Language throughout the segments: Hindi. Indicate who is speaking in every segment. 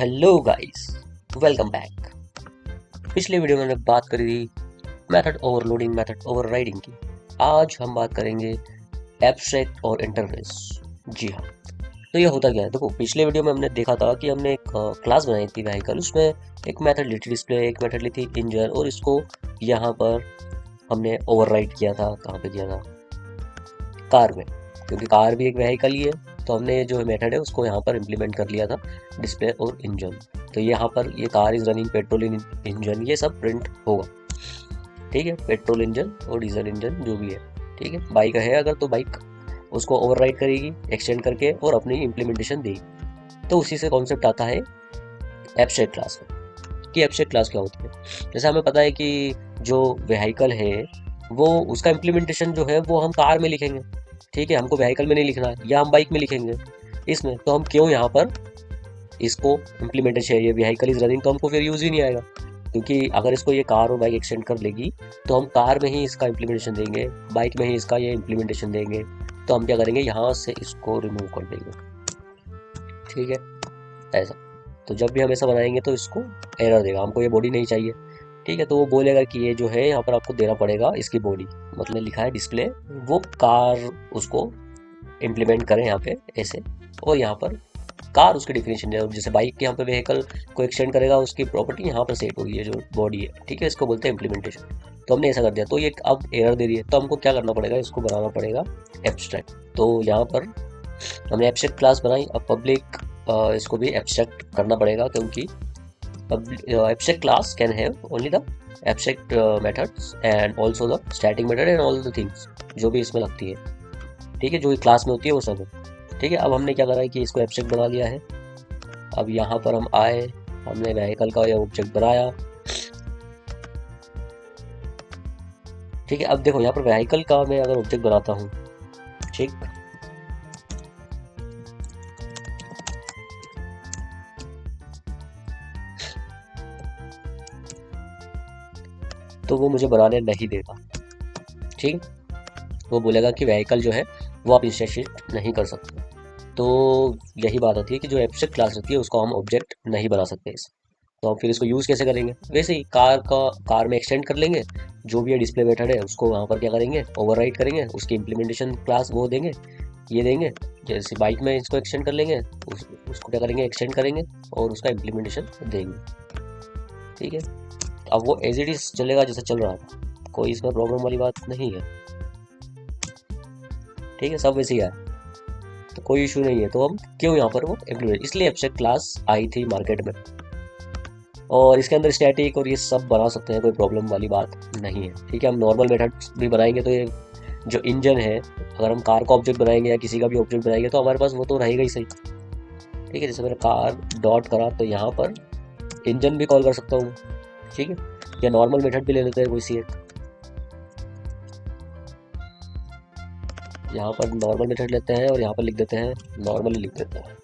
Speaker 1: Hello guys, welcome back. पिछले वीडियो में हमने बात करी थी मेथड ओवरलोडिंग, मेथड ओवरराइडिंग की। आज हम बात करेंगे एब्स्ट्रैक्ट और इंटरफेस। जी हाँ, तो ये होता क्या है, देखो पिछले वीडियो में हमने देखा था कि हमने एक क्लास बनाई थी व्हीकल, उसमें एक मेथड ली थी डिस्प्ले, एक मेथड ली थी इंजन, और इसको यहाँ पर हमने ओवरराइड किया था। कहाँ पे किया था? कार में, क्योंकि कार भी एक व्हीकल ही है। तो हमने जो मेथड है उसको यहाँ पर इम्प्लीमेंट कर लिया था डिस्प्ले और इंजन। तो यहाँ पर ये car is running petrol engine, ये सब प्रिंट होगा। ठीक है, पेट्रोल इंजन और डीजल इंजन जो भी है। ठीक है, बाइक है अगर तो बाइक उसको ओवरराइड करेगी एक्सटेंड करके और अपनी इम्प्लीमेंटेशन देगी। तो उसी से कॉन्सेप्ट आता है एब्स्ट्रैक्ट क्लास में कि एब्स्ट्रैक्ट क्लास क्या होती है। जैसे हमें पता है कि जो व्हीकल है वो उसका इम्प्लीमेंटेशन जो है वो हम कार में लिखेंगे। ठीक है, हमको व्हीकल में नहीं लिखना है, या हम बाइक में लिखेंगे इसमें। तो हम क्यों यहाँ पर इसको इम्प्लीमेंटेशन, ये व्हीकल इज रनिंग, तो हमको फिर यूज ही नहीं आएगा। क्योंकि अगर इसको ये कार और बाइक एक्सटेंड कर लेगी तो हम कार में ही इसका इम्प्लीमेंटेशन देंगे, बाइक में ही इसका ये इम्प्लीमेंटेशन देंगे। तो हम क्या करेंगे, यहाँ से इसको रिमूव कर देंगे। ठीक है, ऐसा। तो जब भी हम ऐसा बनाएंगे तो इसको एरर देगा, हमको ये बॉडी नहीं चाहिए। ठीक है, तो वो बोलेगा कि ये जो है यहाँ पर आपको देना पड़ेगा इसकी बॉडी, मतलब लिखा है डिस्प्ले, वो कार उसको इम्प्लीमेंट करें यहाँ पे ऐसे। और यहाँ पर कार उसकी डिफिनेशन है, जैसे बाइक के यहाँ पे व्हीकल को एक्सटेंड करेगा उसकी प्रॉपर्टी यहाँ पर सेट होगी, ये जो बॉडी है। ठीक है, इसको बोलते हैं इम्प्लीमेंटेशन। तो हमने ऐसा कर दिया, तो ये अब एरर दे रही है, तो हमको क्या करना पड़ेगा, इसको बनाना पड़ेगा एब्स्ट्रैक्ट। तो यहाँ पर हमने एब्स्ट्रैक्ट क्लास बनाई। अब पब्लिक इसको भी एब्स्ट्रैक्ट करना पड़ेगा, क्योंकि abstract class can have only the abstract methods and also the static method and all the things जो भी इसमें लगती है। ठीक है, जो क्लास में होती है वो सब है। ठीक है, अब हमने क्या करा है कि इसको एब्स्ट्रैक्ट बना लिया है। अब यहाँ पर हम आए, हमने व्हीकल का ये ऑब्जेक्ट बनाया। ठीक है, अब देखो यहाँ पर व्हीकल का मैं अगर ऑब्जेक्ट बनाता हूँ, ठीक, तो वो मुझे बनाने नहीं देगा। ठीक, वो बोलेगा कि व्हीकल जो है वो आप इंस्टेंशिएट नहीं कर सकते। तो यही बात आती है कि जो एब्स्ट्रैक्ट क्लास रहती है उसको हम ऑब्जेक्ट नहीं बना सकते इस। तो हम फिर इसको यूज़ कैसे करेंगे, वैसे ही कार में एक्सटेंड कर लेंगे। जो भी डिस्प्ले मेथड है उसको वहाँ पर क्या करेंगे, ओवरराइड करेंगे, उसकी इम्प्लीमेंटेशन क्लास वो देंगे, ये देंगे। जैसे बाइक में इसको एक्सटेंड कर लेंगे, उसको क्या करेंगे, एक्सटेंड करेंगे और उसका इम्प्लीमेंटेशन देंगे। ठीक है, अब वो एज इट इज चलेगा जैसे चल रहा था, कोई इसमें प्रॉब्लम वाली बात नहीं है। ठीक है, सब वैसे ही है, तो कोई इशू नहीं है। तो हम क्यों यहाँ पर वो इम्प्लीमेंट, इसलिए एब्स्ट्रैक्ट क्लास आई थी मार्केट में। और इसके अंदर स्टैटिक और ये सब बना सकते हैं, कोई प्रॉब्लम वाली बात नहीं है। ठीक है, हम नॉर्मल मेथड भी बनाएंगे तो ये जो इंजन है, अगर हम कार का ऑब्जेक्ट बनाएंगे या किसी का भी ऑब्जेक्ट बनाएंगे तो हमारे पास वो तो रहेगा ही सही। ठीक है, जैसे मैंने कार डॉट करा तो यहाँ पर इंजन भी कॉल कर सकता हूँ। ठीक है, या नॉर्मल मेथड भी ले लेते हैं कोई सी एक, यहाँ पर नॉर्मल मेथड लेते हैं और यहाँ पर लिख देते हैं, नॉर्मली लिख देते हैं।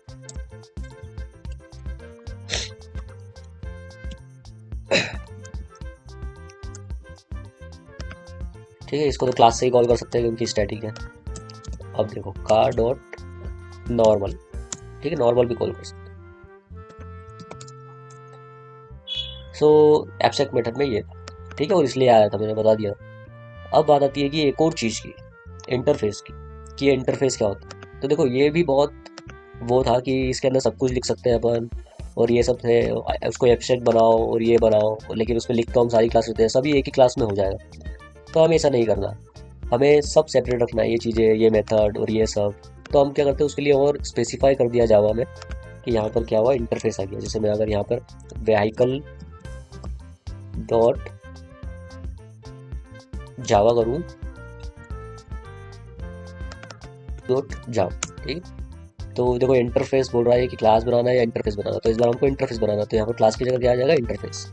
Speaker 1: ठीक है, इसको तो क्लास से ही कॉल कर सकते हैं क्योंकि स्टैटिक है। अब देखो कार डॉट नॉर्मल, ठीक है, नॉर्मल भी कॉल कर सकते हैं। सो एब्स्ट्रैक्ट मेथड में ये था। ठीक है, और इसलिए आया था, मैंने बता दिया। अब बात आती है कि एक और चीज़ की, इंटरफेस की, कि ये इंटरफेस क्या होता है। तो देखो ये भी बहुत वो था कि इसके अंदर सब कुछ लिख सकते हैं अपन, और ये सब थे, उसको एब्स्ट्रैक्ट बनाओ और ये बनाओ, लेकिन उसमें लिख तो हम सारी क्लास होते हैं, सभी एक ही क्लास में हो जाएगा। तो हमें ऐसा नहीं करना, हमें सब सेपरेट रखना है, ये चीज़ें, ये मेथड और ये सब। तो हम क्या करते हैं उसके लिए और स्पेसिफाई कर दिया जावा में कि यहाँ पर क्या हुआ, इंटरफेस आ गया। जैसे मैं अगर यहाँ पर व्हीकल डॉट जावा करूँ, डॉट जावा, ठीक, तो देखो इंटरफेस बोल रहा है कि क्लास बनाना है या इंटरफेस बनाना। तो इस बार हमको इंटरफेस बनाना, तो यहाँ पर क्लास की जगह क्या आ जाएगा, इंटरफेस।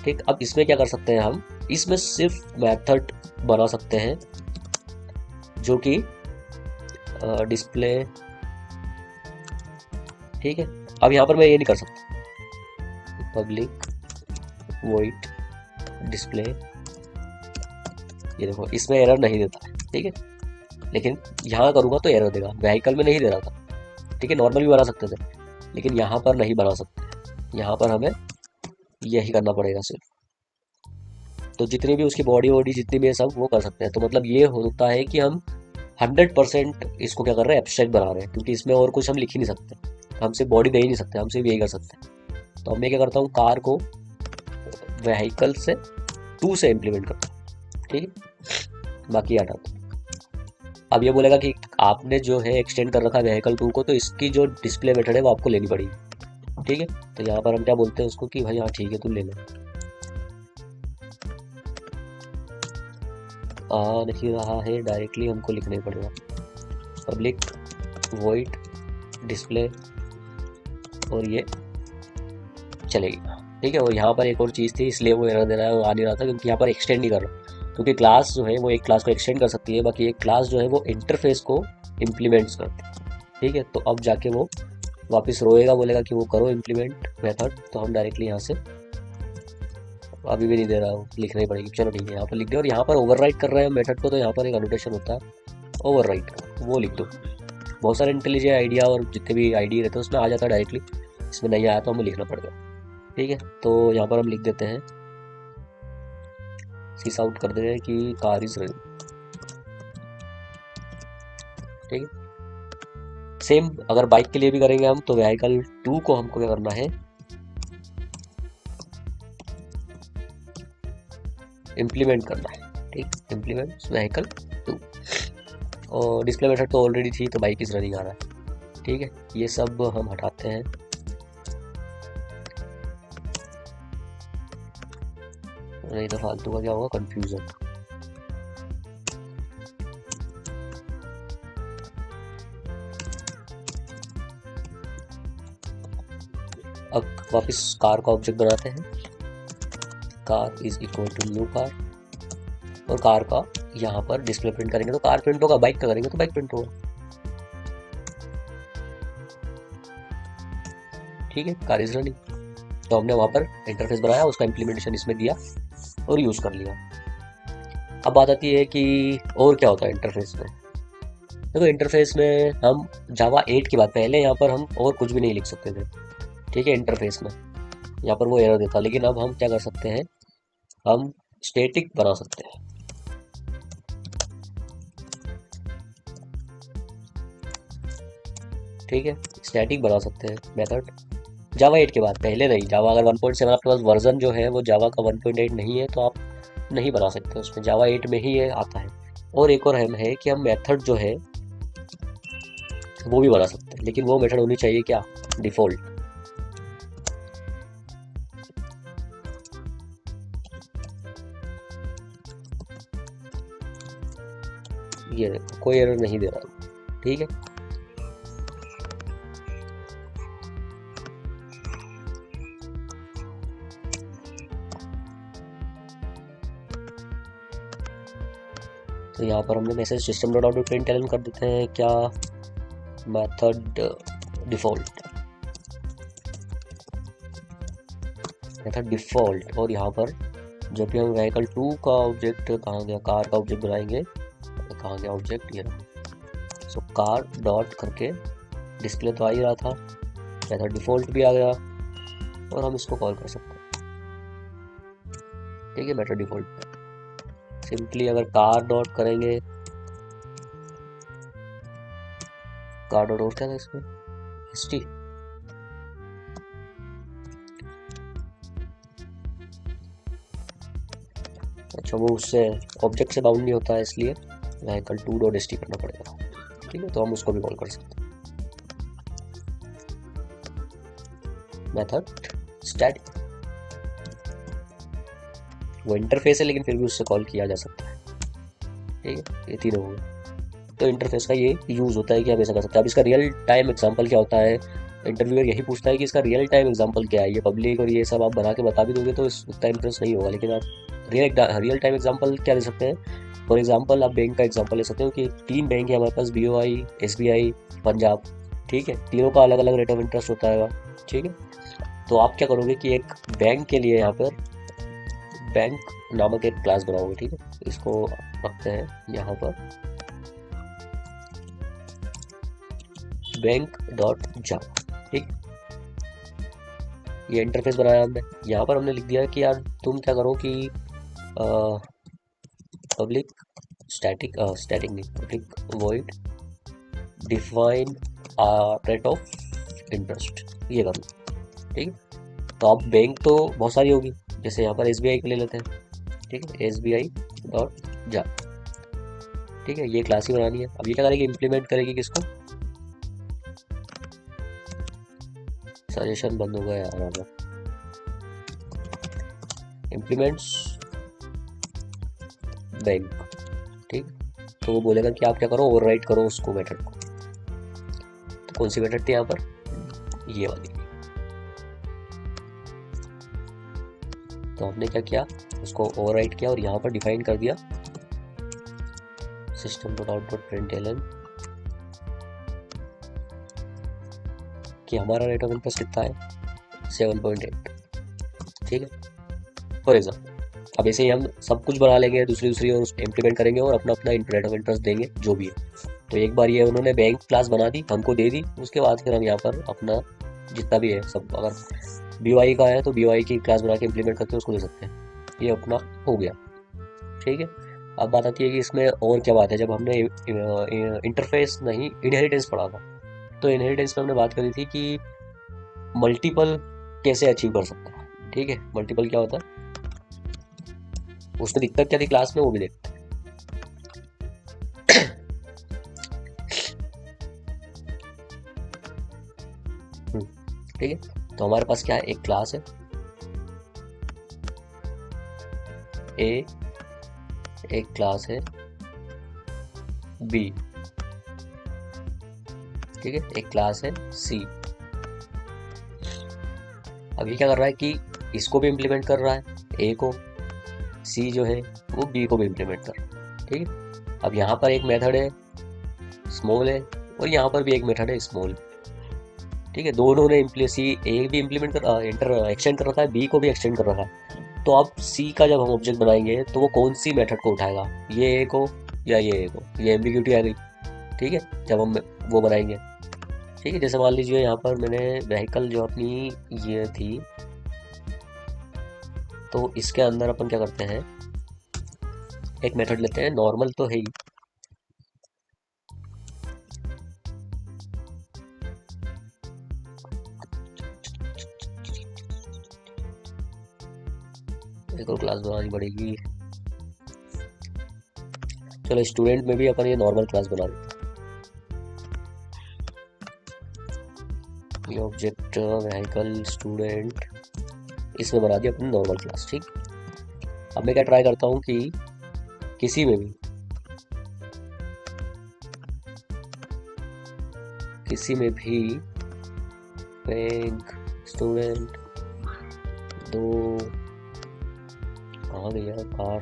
Speaker 1: ठीक, अब इसमें क्या कर सकते हैं हम, इसमें सिर्फ मेथड बना सकते हैं जो कि डिस्प्ले। ठीक है, अब यहाँ पर मैं ये नहीं कर सकता, पब्लिक वॉइड डिस्प्ले, ये देखो इसमें एरर नहीं देता है। ठीक है, लेकिन यहाँ करूँगा तो एरर देगा, व्हीकल में नहीं दे रहा था। ठीक है, नॉर्मल भी बना सकते थे लेकिन यहाँ पर नहीं बना सकते। यहाँ पर हमें यही करना पड़ेगा सिर्फ। तो जितनी भी उसकी बॉडी वॉडी जितनी भी है सब वो कर सकते हैं। तो मतलब ये होता है कि हम 100% इसको क्या कर रहे हैं, एब्स्ट्रैक्ट बना रहे हैं, क्योंकि इसमें और कुछ हम लिख ही नहीं सकते, हम सिर्फ बॉडी दे ही नहीं सकते, हम सिर्फ यही कर सकते हैं। तो अब मैं क्या करता हूँ, कार को व्हीकल से 2 से इम्प्लीमेंट करता हूँ, ठीक है, बाकी हटाता हूँ। अब ये बोलेगा कि आपने जो है एक्सटेंड कर रखा है व्हीकल 2 को, तो इसकी जो डिस्प्ले मेथड है वो आपको लेनी पड़ेगी, ठीक है। तो यहाँ पर हम क्या बोलते हैं उसको कि भाई हाँ ठीक है तू ले ले। आ नहीं रहा है, डायरेक्टली हमको लिखना ही पड़ेगा पब्लिक वॉइड डिस्प्ले, और ये चलेगी, ठीक है। और यहाँ पर एक और चीज़ थी, इसलिए वो एरर दे रहा है, वो आ नहीं रहा था क्योंकि यहाँ पर एक्सटेंड नहीं कर रहा, क्योंकि क्लास जो है वो एक क्लास को एक्सटेंड कर सकती है, बाकी एक क्लास जो है वो इंटरफेस को इम्प्लीमेंट्स करती है, ठीक है। तो अब जाके वो वापस रोएगा, बोलेगा कि वो करो इम्प्लीमेंट मेथड, तो हम डायरेक्टली यहाँ से, अभी भी नहीं दे रहा हूँ, लिखना ही पड़ेगी, चलो ठीक है यहाँ पर लिख दो। और यहाँ पर ओवरराइट कर रहे हैं मेथड को, तो यहाँ पर एक एनोटेशन होता है ओवरराइट, वो लिख दो। बहुत सारे इंटेलिजेंट आइडिया और जितने भी आईडी रहते हैं उसमें आ जाता है डायरेक्टली, इसमें नहीं आया तो हमें लिखना पड़ेगा, ठीक है। तो यहाँ पर हम लिख देते हैं, सीस आउट कर दे रहे हैं कि कार इज रनिंग, ठीक है। सेम अगर बाइक के लिए भी करेंगे हम, तो व्हीकल 2 को हमको क्या करना है, इम्प्लीमेंट करना है, ठीक, इम्प्लीमेंट व्हीकल 2। और डिस्प्ले मेथड तो ऑलरेडी थी, तो बाइक इज रनिंग आ रहा है, ठीक है। ये सब हम हटाते हैं, नहीं तो फालतू का क्या होगा, कंफ्यूजन। अब वापस कार का ऑब्जेक्ट बनाते हैं, car is equal to new car, और कार का यहाँ पर डिस्प्ले प्रिंट करेंगे तो कार प्रिंट होगा, बाइक का करेंगे तो बाइक प्रिंट होगा, ठीक है। कार इज रनिंग, तो हमने वहाँ पर इंटरफेस बनाया, उसका इम्प्लीमेंटेशन इसमें दिया और यूज़ कर लिया। अब बात आती है कि और क्या होता है इंटरफेस में। देखो इंटरफेस में हम जावा 8 की बात, पहले यहाँ पर हम और कुछ भी नहीं लिख सकते थे, ठीक है। इंटरफेस में यहाँ पर वो एरर देता, लेकिन अब हम क्या कर सकते हैं, हम स्टैटिक बना सकते हैं, ठीक है। स्टैटिक बना सकते हैं मेथड जावा 8 के बाद, पहले नहीं। जावा अगर 1.7 आपके पास वर्जन जो है वो जावा का 1.8 नहीं है, तो आप नहीं बना सकते उसमें, जावा 8 में ही ये आता है। और एक और हम है कि हम मेथड जो है वो भी बना सकते हैं, लेकिन वो मेथड होनी चाहिए क्या, डिफ़ॉल्ट। ये देखो कोई एरर नहीं दे रहा, ठीक है। तो यहाँ पर हमने message system dot out print L N कर देते हैं क्या, मेथड डिफ़ॉल्ट, मेथड डिफ़ॉल्ट। और यहाँ पर जब भी हम व्हीकल 2 का ऑब्जेक्ट, कहाँ गया, कार का ऑब्जेक्ट बनाएंगे, कहाँ गया ऑब्जेक्ट, ये रहा। सो कार डॉट करके डिस्प्ले तो आ ही रहा था, मेथड डिफ़ॉल्ट भी आ गया, और हम इसको कॉल कर सकते हैं, ठीक है। मेथड डिफ़ॉल्ट सिंपली अगर कार डॉट करेंगे, कार डॉट और क्या था इसमें, हिस्ट्री, अच्छा वो उससे ऑब्जेक्ट से बाउंड नहीं होता है, इसलिए व्हीकल 2 डॉट st करना पड़ेगा, ठीक है। तो हम उसको भी कॉल कर सकते हैं, मेथड स्टैटिक, वो इंटरफेस है लेकिन फिर भी उससे कॉल किया जा सकता है, ठीक है। ये तीनों होंगे, तो इंटरफेस का ये यूज़ होता है कि आप ऐसा कर सकते हैं। अब इसका रियल टाइम एग्जांपल क्या होता है, इंटरव्यूअर यही पूछता है कि इसका रियल टाइम एग्जांपल क्या है। ये पब्लिक और ये सब आप बना के बता भी दोगे तो उतना इंटरेस्ट नहीं होगा, लेकिन आप रियल टाइम एग्जांपल क्या दे सकते हैं। फॉर एग्जांपल आप बैंक का एग्जांपल ले सकते हो कि 3 बैंक है हमारे पास, BOI, SBI, पंजाब, ठीक है। तीनों का अलग अलग रेट ऑफ इंटरेस्ट होता है, ठीक है। तो आप क्या करोगे कि एक बैंक के लिए यहाँ पर बैंक नामक एक क्लास बनाओगे, ठीक है। इसको रखते हैं यहाँ पर बैंक डॉट जावा, ठीक। ये इंटरफेस बनाया हमने। यहाँ पर हमने लिख दिया कि यार तुम क्या करो कि पब्लिक स्टैटिक नहीं, public void define rate of interest, ये कर लो। ठीक है, तो अब बैंक तो बहुत सारी होगी, जैसे यहाँ पर SBI को ले लेते हैं। ठीक है, SBI डॉट जा। ठीक है, ये क्लास ही बनानी है। अब ये क्या करेगी, इम्प्लीमेंट करेगी किसको, सजेशन बंद हो गया यार हमारा, इम्प्लीमेंट्स बैंक। ठीक, तो वो बोलेगा कि आप क्या करो, ओवरराइट करो उसको, मेथड को। तो कौन सी मेथड थी यहाँ पर, ये वाली। तो हमने क्या किया, उसको ओवरराइट किया और यहाँ पर डिफाइन कर दिया system.out.println कि हमारा रेट ऑफ इंटरेस्ट कितना है, 7.8। ठीक है, फॉर एग्जाम्पल। अब ऐसे ही हम सब कुछ बना लेंगे दूसरी और इम्प्लीमेंट करेंगे और अपना अपना रेट ऑफ इंटरेस्ट देंगे जो भी है। तो एक बार ये उन्होंने बैंक क्लास बना दी, हमको दे दी, उसके बाद फिर हम यहाँ पर अपना जितना भी है सब, अगर BY का है तो BY की क्लास बना के इम्प्लीमेंट करके उसको दे सकते हैं। ये अपना हो गया। ठीक है, अब बात आती है कि इसमें और क्या बात है। जब हमने इंटरफेस नहीं, इनहेरिटेंस पढ़ा था, तो इनहेरिटेंस में हमने बात करी थी कि मल्टीपल कैसे अचीव कर सकते हैं। ठीक है, मल्टीपल क्या होता है, उसमें दिक्कत क्या थी क्लास में, वो भी देखते हैं। ठीक है, तो हमारे पास क्या है, एक क्लास है A, एक क्लास है B। ठीक है, एक क्लास है C। अब ये क्या कर रहा है कि इसको भी इम्प्लीमेंट कर रहा है, A को, C जो है वो B को भी इम्प्लीमेंट कर रहा है। ठीक है, अब यहाँ पर एक मेथड है स्मॉल है और यहाँ पर भी एक मेथड है स्मॉल। ठीक है, दोनों ने C A भी इम्प्लीमेंट कर एक्सटेंड कर रखा है, B को भी एक्सटेंड कर रखा है। तो अब C का जब हम ऑब्जेक्ट बनाएंगे तो वो कौन सी मेथड को उठाएगा, ये A को या ये A को, ये एम्बिग्यूटी आ गई। ठीक है, जब हम वो बनाएंगे। ठीक है, जैसे मान लीजिए यहाँ पर मैंने व्हीकल जो अपनी ये थी, तो इसके अंदर अपन क्या करते हैं, एक मेथड लेते हैं, नॉर्मल तो है ही, एक और क्लास बनानी पड़ेगी। चलो स्टूडेंट में भी अपन ये नॉर्मल क्लास बना देते हैं। ये ऑब्जेक्ट व्हीकल स्टूडेंट, इसमें बना दिया अपनी नॉर्मल क्लास। ठीक, अब मैं क्या ट्राई करता हूँ कि किसी में भी बैंक स्टूडेंट दो, कहाँ गया कार।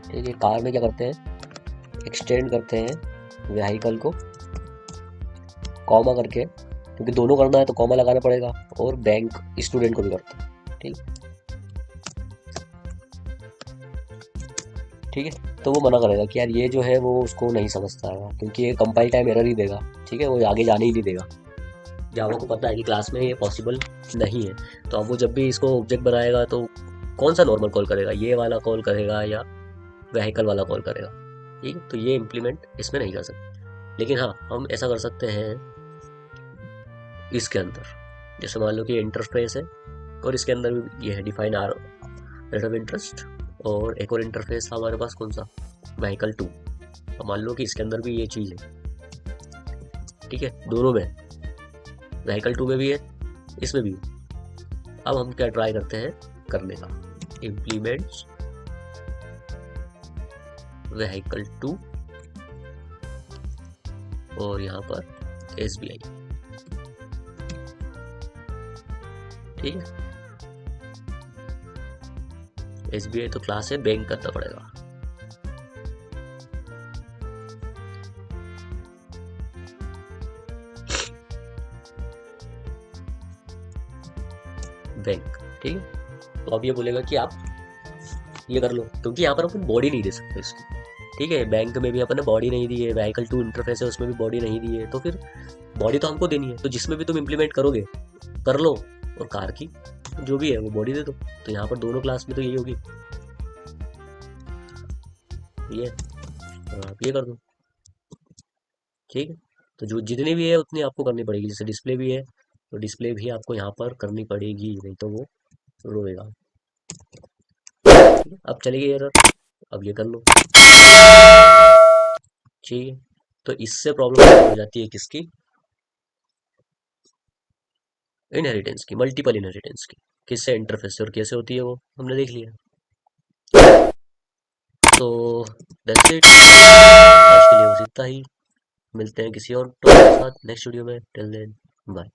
Speaker 1: ठीक है, कार में क्या करते हैं, एक्सटेंड करते हैं व्हीकल को कॉमा करके, क्योंकि दोनों करना है तो कॉमा लगाना पड़ेगा, और बैंक स्टूडेंट को भी करते हैं। ठीक है, तो वो मना करेगा कि यार ये जो है वो उसको नहीं समझता है, क्योंकि ये कंपाइल टाइम एरर ही देगा। ठीक है, वो आगे जाने ही नहीं देगा। जावा को पता है कि क्लास में ये पॉसिबल नहीं है, तो अब वो जब भी इसको ऑब्जेक्ट बनाएगा तो कौन सा नॉर्मल कॉल करेगा, ये वाला कॉल करेगा या व्हीकल वाला कॉल करेगा। ठीक है, तो ये इम्प्लीमेंट इसमें नहीं कर सकते। लेकिन हाँ, हम ऐसा कर सकते हैं इसके अंदर, जैसे मान लो कि इंटरफेस है और इसके अंदर भी ये है define R rate of interest, और एक और इंटरफेस था हमारे पास कौन सा, व्हीकल 2। अब मान लो कि इसके अंदर भी ये चीज़ है। ठीक है, दोनों में, व्हीकल 2 में भी है, इसमें भी। अब हम क्या ट्राई करते हैं करने का, इम्प्लीमेंट्स व्हीकल 2 और यहाँ पर SBI। ठीक है, SBI तो क्लास है, बैंक करना पड़ेगा। बैंक। ठीक है, तो अब ये बोलेगा कि आप ये कर लो, क्योंकि यहाँ पर अपन बॉडी नहीं दे सकते इसकी। ठीक है, बैंक में भी अपन ने बॉडी नहीं दी है, व्हीकल 2 इंटरफेस है उसमें भी बॉडी नहीं दी है, तो फिर बॉडी तो हमको देनी है। तो जिसमें भी तुम इम्प्लीमेंट करोगे कर लो, और कार की जो भी है वो बॉडी दे दो। तो यहाँ पर दोनों क्लास में तो यही होगी, ये, और आप ये कर दो। ठीक है, तो जो जितनी भी है उतनी आपको करनी पड़ेगी। जैसे डिस्प्ले भी है तो डिस्प्ले भी आपको यहाँ पर करनी पड़ेगी, नहीं तो वो रोएगा। ठीक है, अब चली गई एरर, अब ये कर लो। ठीक है, तो इससे प्रॉब्लम हो जाती है किसकी, इनहेरिटेंस की, मल्टीपल इनहेरिटेंस की। किससे, इंटरफेस से। और कैसे होती है वो हमने देख लिया। तो दैट्स इट, आज के लिए बस इतना ही। मिलते हैं किसी और टॉपिक के साथ नेक्स्ट वीडियो में। Till then bye.